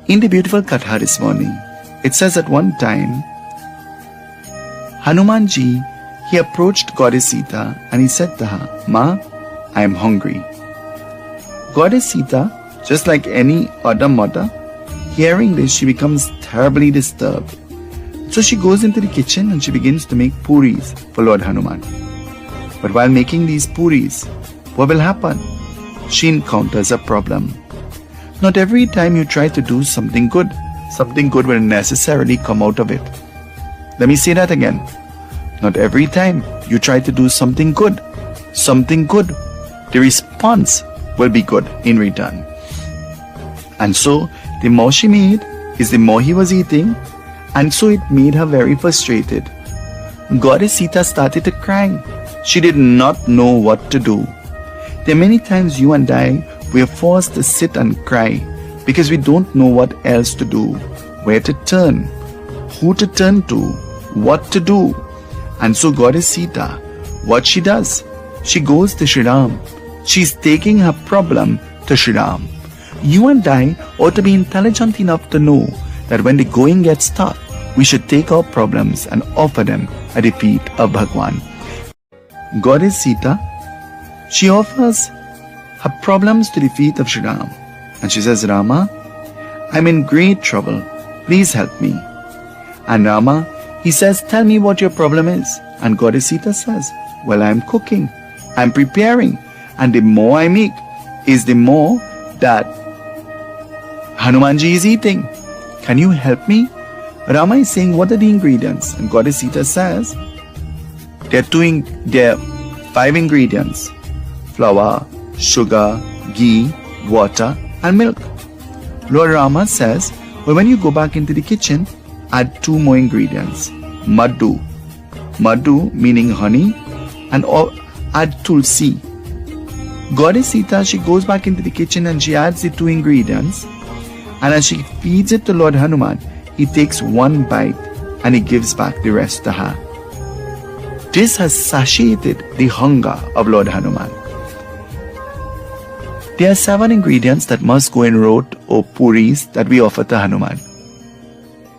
In the beautiful Katha this morning, it says at one time, Hanumanji, he approached Goddess Sita and he said to her, Ma, I am hungry. Goddess Sita, just like any other mother, hearing this, she becomes terribly disturbed. So she goes into the kitchen and she begins to make puris for Lord Hanuman. But while making these puris, what will happen? She encounters a problem. Not every time you try to do something good will necessarily come out of it. Let me say that again. Not every time you try to do something good, the response will be good in return. And so, the more she made is the more he was eating, and so it made her very frustrated. Goddess Sita started to cry. She did not know what to do. There are many times you and I, we are forced to sit and cry because we don't know what else to do, where to turn, who to turn to, what to do. And so Goddess Sita, what she does? She goes to Shri Ram. She's taking her problem to Shri Ram. You and I ought to be intelligent enough to know that when the going gets tough, we should take our problems and offer them at the feet of Bhagwan. Goddess Sita, she offers her problems to the feet of Shri Ram. And she says, Rama, I'm in great trouble. Please help me. And Rama, he says, tell me what your problem is. And Goddess Sita says, well, I'm cooking. I'm preparing. And the more I make is the more that Hanumanji is eating. Can you help me? Rama is saying, what are the ingredients? And Goddess Sita says, there are 5 ingredients: flour, sugar, ghee, water, and milk. Lord Rama says, well, when you go back into the kitchen, add 2 more ingredients: madhu. Madhu meaning honey, and add tulsi. Goddess Sita, she goes back into the kitchen and she adds the 2 ingredients, and as she feeds it to Lord Hanuman, he takes 1 bite and he gives back the rest to her. This has satiated the hunger of Lord Hanuman. There are 7 ingredients that must go in rot or puris that we offer to Hanuman.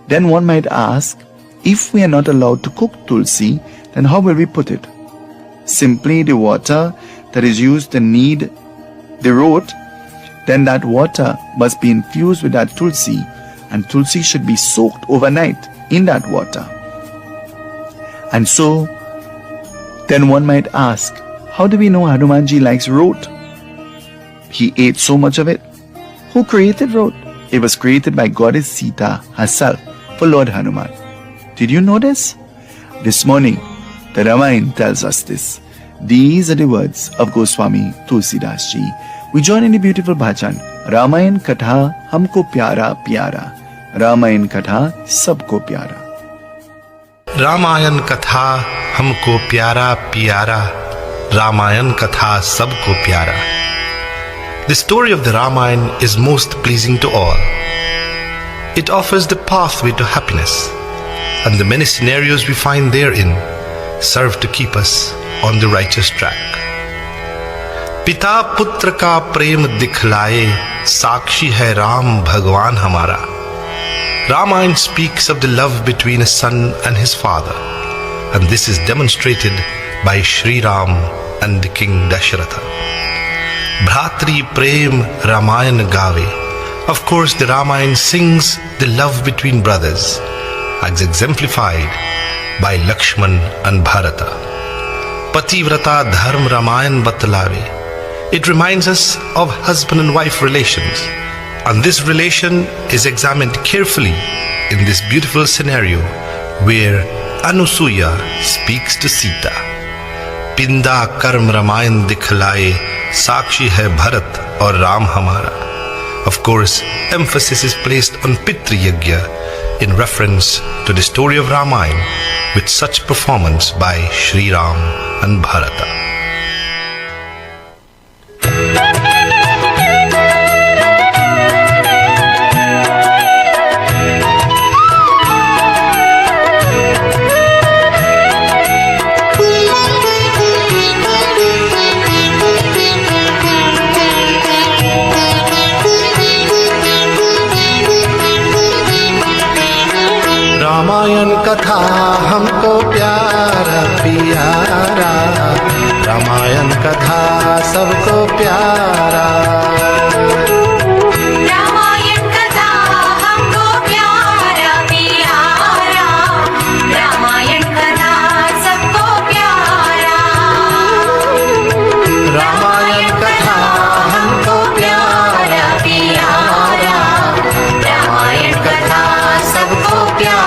Then one might ask, if we are not allowed to cook tulsi, then how will we put it? Simply the water that is used to knead the rot, then that water must be infused with that tulsi, and tulsi should be soaked overnight in that water. And so, then one might ask, how do we know Hanumanji likes rot? He ate so much of it. Who created rot? It was created by Goddess Sita herself for Lord Hanuman. Did you know this? This morning, the Ramayana tells us this. These are the words of Goswami Tulsidas Ji. We join in the beautiful bhajan, Ramayana Katha Humko Pyara Pyara, Ramayana Katha Sabko Pyara. Ramayan कथा हमको प्यारा प्यारा, रामायण कथा सबको प्यारा. The story of the Ramayana is most pleasing to all. It offers the pathway to happiness, and the many scenarios we find therein serve to keep us on the righteous track. पिता पुत्र का प्रेम दिखलाए, साक्षी है राम भगवान हमारा. Ramayana speaks of the love between a son and his father, and this is demonstrated by Shri Ram and the King Dashratha. Bhratri Prem Ramayana Gave. Of course, the Ramayana sings the love between brothers, as exemplified by Lakshman and Bharata. Pativrata Dharm Ramayana Batlave. It reminds us of husband and wife relations, and this relation is examined carefully in this beautiful scenario where Anusuya speaks to Sita. Pinda Karm Ramayana Dikhlaye, Sakshi hai Bharat aur Ram hamara. Of course, emphasis is placed on Pitri Yajna in reference to the story of Ramayana with such performance by Shri Ram and Bharata. Ramayan कथा हमको प्यारा प्यारा, रामायण कथा सबको प्यारा। रामायण कथा हमको प्यारा प्यारा, रामायण कथा सबको प्यारा। रामायण कथा हमको प्यारा प्यारा, रामायण कथा सबको प्यारा।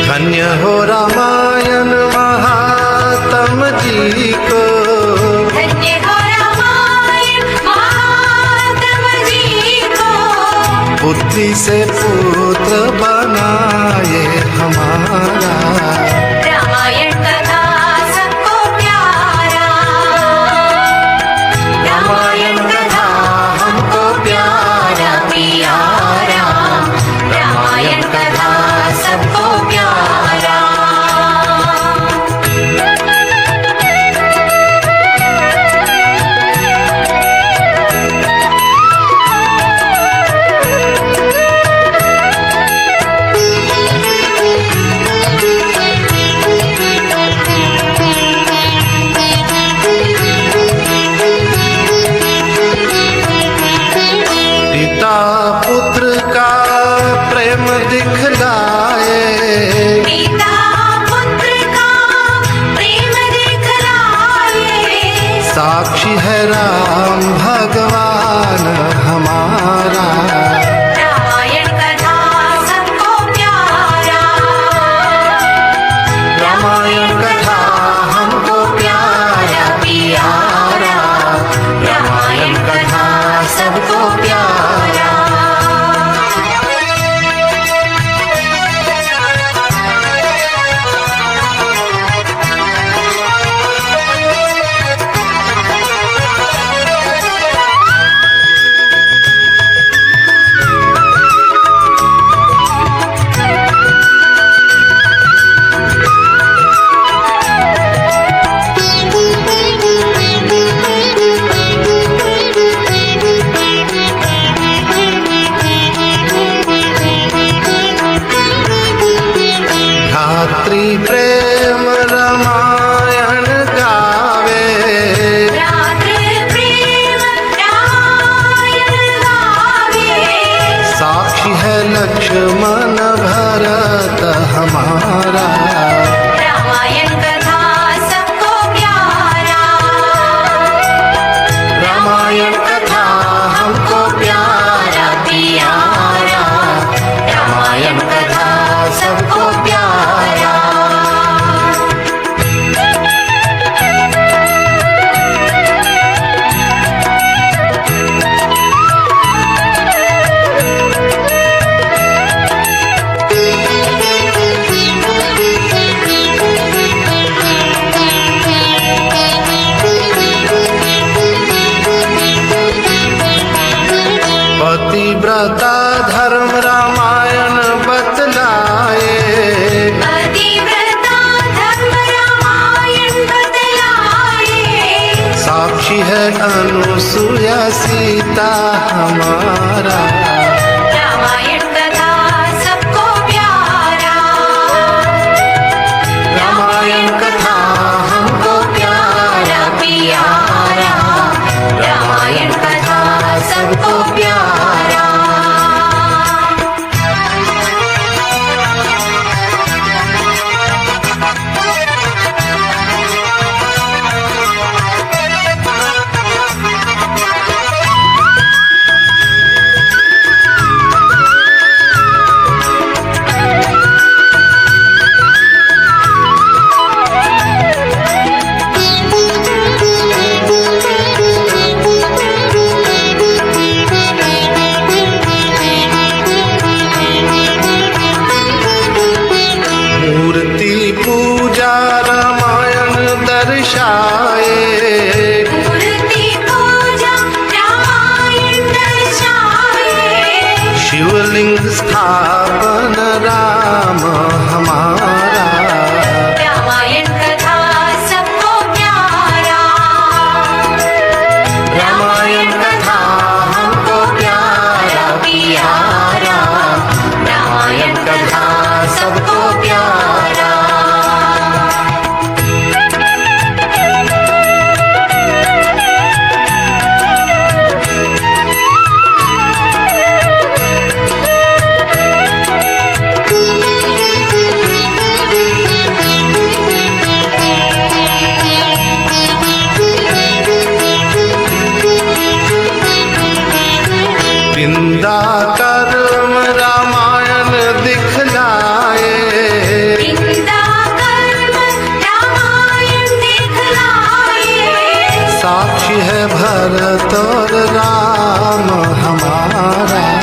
धन्य हो रामायण महात्म जी को, धन्य हो रामायण महात्म जी को, बुद्धि से पुत्र बनाए हमारा। रामायण कथा सबको प्यारा। रामायण कथा हमको प्यारा प्यारा, रामायण कथा सबको प्यारा। पिता पुत्र का प्रेम दिखलाए, पिता पुत्र का प्रेम दिखलाए, साक्षी है राम भगवान हमारा। रामायण कथा सबको प्यारा। रामायण कथा हमको प्यारा प्यारा, रामायण कथा सबको प्यारा। धात्री प्रेम रामायण गावे, रात्र प्रेम रामायण गावे, साक्षी है लक्ष्मण भरत हमारा। रामायण कथा सबको प्यारा। रामायण कथा हमको प्यारा प्यारा, रामायण कथा सबको प्यारा। पतिव्रता धर्म रामायण बतलाए, पतिव्रता धर्म रामायण बतलाए, साक्षी है अनुसुया सीता हमारा। रामायण कथा सबको प्यारा। रामायण कथा हमको प्यारा प्यारा, रामायण कथा सबको प्यारा। इंदा कर्म रामायण दिखलाए, इंदा कर्म रामायण दिखलाए, साक्षी है भरत और राम हमारा।